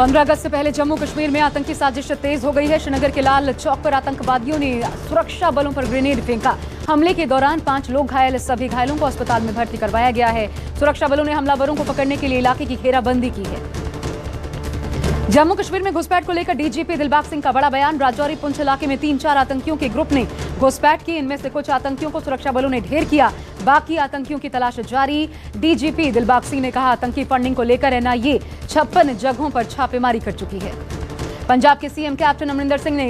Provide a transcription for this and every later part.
15 अगस्त से पहले जम्मू कश्मीर में आतंकी साजिश तेज हो गई है। श्रीनगर के लाल चौक पर आतंकवादियों ने सुरक्षा बलों पर ग्रेनेड फेंका। हमले के दौरान 5 लोग घायल, सभी घायलों को अस्पताल में भर्ती करवाया गया है। सुरक्षा बलों ने हमलावरों को पकड़ने के लिए इलाके की घेराबंदी की है। जम्मू कश्मीर में घुसपैठ को लेकर डीजीपी दिलबाग सिंह का बड़ा बयान। राजौरी पुंछ इलाके में 3-4 आतंकियों के ग्रुप ने घुसपैठ की। इनमें से कुछ आतंकियों को सुरक्षा बलों ने ढेर किया, बाकी आतंकियों की तलाश जारी। डीजीपी दिलबाग सिंह ने कहा, आतंकी फंडिंग को लेकर एनआईए 56 जगहों पर छापेमारी कर चुकी है। पंजाब के सीएम कैप्टन अमरिंदर सिंह ने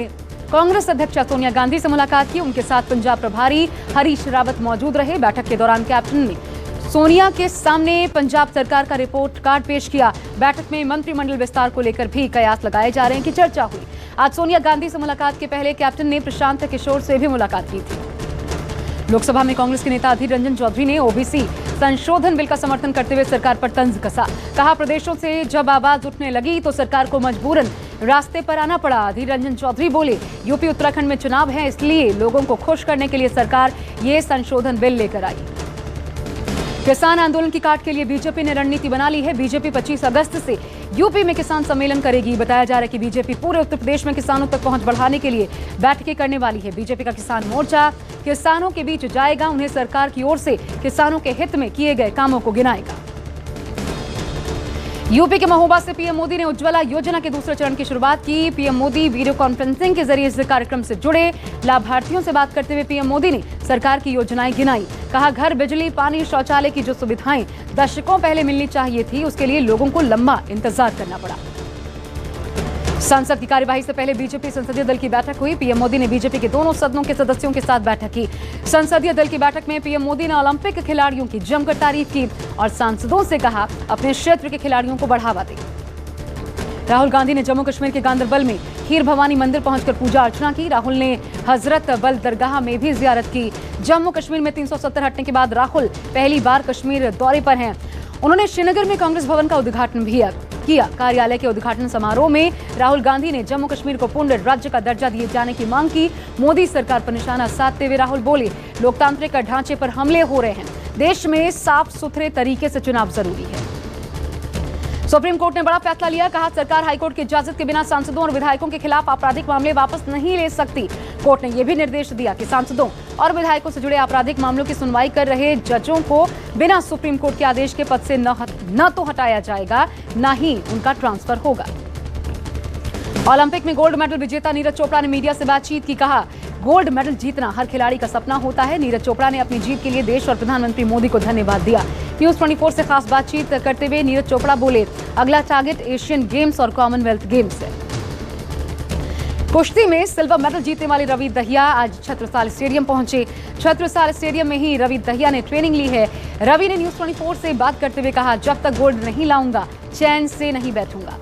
कांग्रेस अध्यक्ष सोनिया गांधी से मुलाकात की। उनके साथ पंजाब प्रभारी हरीश रावत मौजूद रहे। बैठक के दौरान कैप्टन ने सोनिया के सामने पंजाब सरकार का रिपोर्ट कार्ड पेश किया। बैठक में मंत्रिमंडल विस्तार को लेकर भी कयास लगाए जा रहे हैं कि चर्चा हुई। आज सोनिया गांधी से मुलाकात के पहले कैप्टन ने प्रशांत किशोर से भी मुलाकात की थी। लोकसभा में कांग्रेस के नेता अधीर रंजन चौधरी ने ओबीसी संशोधन बिल का समर्थन करते हुए सरकार पर तंज कसा। कहा, प्रदेशों से जब आवाज उठने लगी तो सरकार को मजबूरन रास्ते पर आना पड़ा। अधीर रंजन चौधरी बोले, यूपी उत्तराखंड में चुनाव है, इसलिए लोगों को खुश करने के लिए सरकार ये संशोधन बिल लेकर आई। किसान आंदोलन की काट के लिए बीजेपी ने रणनीति बना ली है। बीजेपी 25 अगस्त से यूपी में किसान सम्मेलन करेगी। बताया जा रहा है कि बीजेपी पूरे उत्तर प्रदेश में किसानों तक पहुंच बढ़ाने के लिए बैठकें करने वाली है। बीजेपी का किसान मोर्चा किसानों के बीच जाएगा, उन्हें सरकार की ओर से किसानों के हित में किए गए कामों को गिनाएगा। यूपी के महोबा से पीएम मोदी ने उज्ज्वला योजना के दूसरे चरण की शुरुआत की। पीएम मोदी वीडियो कॉन्फ्रेंसिंग के जरिए इस कार्यक्रम से जुड़े। लाभार्थियों से बात करते हुए पीएम मोदी ने सरकार की योजनाएं गिनाई। कहा, घर, बिजली, पानी, शौचालय की जो सुविधाएं दशकों पहले मिलनी चाहिए थी, उसके लिए लोगों को लंबा इंतजार करना पड़ा। संसद की कार्यवाही से पहले बीजेपी संसदीय दल की बैठक हुई। पीएम मोदी ने बीजेपी के दोनों सदनों के सदस्यों के साथ बैठक की। संसदीय दल की बैठक में पीएम मोदी ने ओलंपिक खिलाड़ियों की जमकर तारीफ की और सांसदों से कहा, अपने क्षेत्र के खिलाड़ियों को बढ़ावा दें। राहुल गांधी ने जम्मू कश्मीर के गांदरबल में खीर भवानी मंदिर पहुंचकर पूजा अर्चना की। राहुल ने हजरत बल दरगाह में भी जियारत की। जम्मू कश्मीर में 370 हटने के बाद राहुल पहली बार कश्मीर दौरे पर हैं। उन्होंने श्रीनगर में कांग्रेस भवन का उद्घाटन भी किया। कार्यालय के उद्घाटन समारोह में राहुल गांधी ने जम्मू कश्मीर को पूर्ण राज्य का दर्जा दिए जाने की मांग की। मोदी सरकार पर निशाना साधते हुए राहुल बोले, लोकतांत्रिक ढांचे पर हमले हो रहे हैं, देश में साफ सुथरे तरीके से चुनाव जरूरी है। सुप्रीम कोर्ट ने बड़ा फैसला लिया। कहा, सरकार हाईकोर्ट की इजाजत के बिना सांसदों और विधायकों के खिलाफ आपराधिक मामले वापस नहीं ले सकती। कोर्ट ने यह भी निर्देश दिया कि सांसदों और विधायकों से जुड़े आपराधिक मामलों की सुनवाई कर रहे जजों को बिना सुप्रीम कोर्ट के आदेश के पद से न तो हटाया जाएगा, न ही उनका ट्रांसफर होगा। ओलंपिक में गोल्ड मेडल विजेता नीरज चोपड़ा ने मीडिया से बातचीत की। कहा, गोल्ड मेडल जीतना हर खिलाड़ी का सपना होता है। नीरज चोपड़ा ने अपनी जीत के लिए देश और प्रधानमंत्री मोदी को धन्यवाद दिया। न्यूज 24 से खास बातचीत करते हुए नीरज चोपड़ा बोले, अगला टारगेट एशियन गेम्स और कॉमनवेल्थ गेम्स है। कुश्ती में सिल्वर मेडल जीतने वाले रवि दहिया आज छत्रसाल स्टेडियम पहुंचे। छत्रसाल स्टेडियम में ही रवि दहिया ने ट्रेनिंग ली है। रवि ने न्यूज 24 से बात करते हुए कहा, जब तक गोल्ड नहीं लाऊंगा चैन से नहीं बैठूंगा।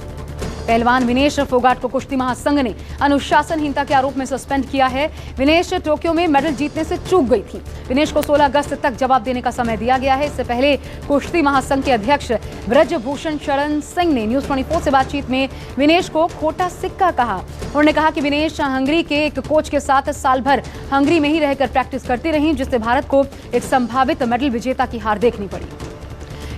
पहलवान विनेश फोगाट को कुश्ती महासंघ ने अनुशासनहीनता के आरोप में सस्पेंड किया है। विनेश टोक्यो में मेडल जीतने से चूक गई थी। विनेश को 16 अगस्त तक जवाब देने का समय दिया गया है। इससे पहले कुश्ती महासंघ के अध्यक्ष ब्रजभूषण शरण सिंह ने न्यूज 24 से बातचीत में विनेश को खोटा सिक्का कहा। उन्होंने कहा कि विनेश हंगरी के एक कोच के साथ साल भर हंगरी में ही रहकर प्रैक्टिस करती रही, जिससे भारत को एक संभावित मेडल विजेता की हार देखनी पड़ी।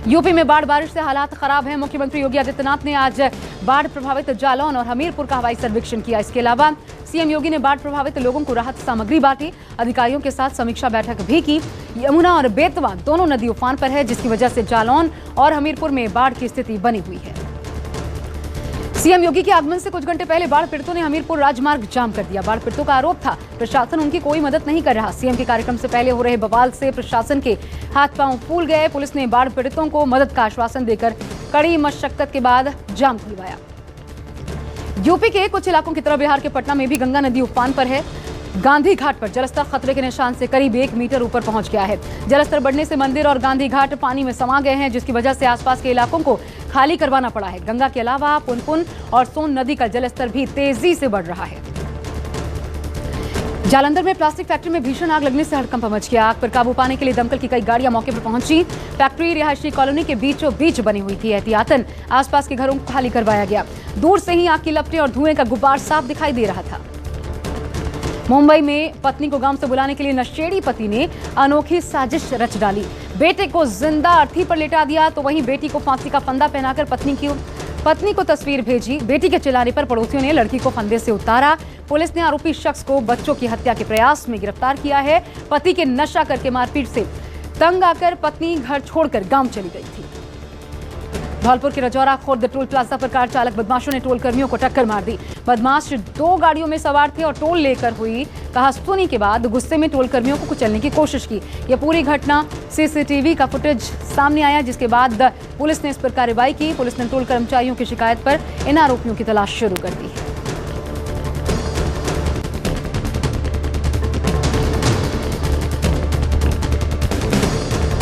यूपी में बाढ़ बारिश से हालात खराब हैं। मुख्यमंत्री योगी आदित्यनाथ ने आज बाढ़ प्रभावित जालौन और हमीरपुर का हवाई सर्वेक्षण किया। इसके अलावा सीएम योगी ने बाढ़ प्रभावित लोगों को राहत सामग्री बांटी। अधिकारियों के साथ समीक्षा बैठक भी की। यमुना और बेतवा दोनों नदी उफान पर है, जिसकी वजह से जालौन और हमीरपुर में बाढ़ की स्थिति बनी हुई है। सीएम योगी के आगमन से कुछ घंटे पहले बाढ़ पीड़ितों ने हमीरपुर राजमार्ग जाम कर दिया। बाढ़ पीड़ितों का आरोप था प्रशासन उनकी कोई मदद नहीं कर रहा। सीएम के कार्यक्रम से पहले हो रहे बवाल से प्रशासन के हाथ पांव फूल गए। पुलिस ने बाढ़ पीड़ितों को मदद का आश्वासन देकर कड़ी मशक्कत के बाद जाम खुलवाया। यूपी के कुछ इलाकों की तरह बिहार के पटना में भी गंगा नदी उफान पर है। गांधी घाट पर जलस्तर खतरे के निशान से करीब 1 मीटर ऊपर पहुंच गया है। जलस्तर बढ़ने से मंदिर और गांधी घाट पानी में समा गए हैं, जिसकी वजह से आसपास के इलाकों को खाली करवाना पड़ा है। गंगा के अलावा पुनपुन और सोन नदी का जलस्तर भी तेजी से बढ़ रहा है। जालंधर में प्लास्टिक फैक्ट्री में भीषण आग लगने से हड़कंप मच गया। आग पर काबू पाने के लिए दमकल की कई गाड़ियां मौके पर पहुंची। फैक्ट्री रिहायशी कॉलोनी के बीचों बीच बनी हुई थी। एहतियातन आसपास के घरों को खाली करवाया गया। दूर से ही आग की लपटें और धुएं का गुब्बार साफ दिखाई दे रहा था। मुंबई में पत्नी को गांव से बुलाने के लिए नशेड़ी पति ने अनोखी साजिश रच डाली। बेटे को जिंदा अर्थी पर लेटा दिया तो वहीं बेटी को फांसी का फंदा पहनाकर पत्नी की पत्नी को तस्वीर भेजी। बेटी के चिल्लाने पर पड़ोसियों ने लड़की को फंदे से उतारा। पुलिस ने आरोपी शख्स को बच्चों की हत्या के प्रयास में गिरफ्तार किया है। पति के नशा करके मारपीट से तंग आकर पत्नी घर छोड़कर गांव चली गई थी। धौलपुर के रजौरा खुर्द टोल प्लाजा पर कार चालक बदमाशों ने टोल कर्मियों को टक्कर मार दी। बदमाश 2 गाड़ियों में सवार थे और टोल लेकर हुई कहासुनी के बाद गुस्से में टोल कर्मियों को कुचलने की कोशिश की। यह पूरी घटना सीसीटीवी का फुटेज सामने आया, जिसके बाद पुलिस ने इस पर कार्रवाई की। पुलिस ने टोल कर्मचारियों की शिकायत पर इन आरोपियों की तलाश शुरू कर दी।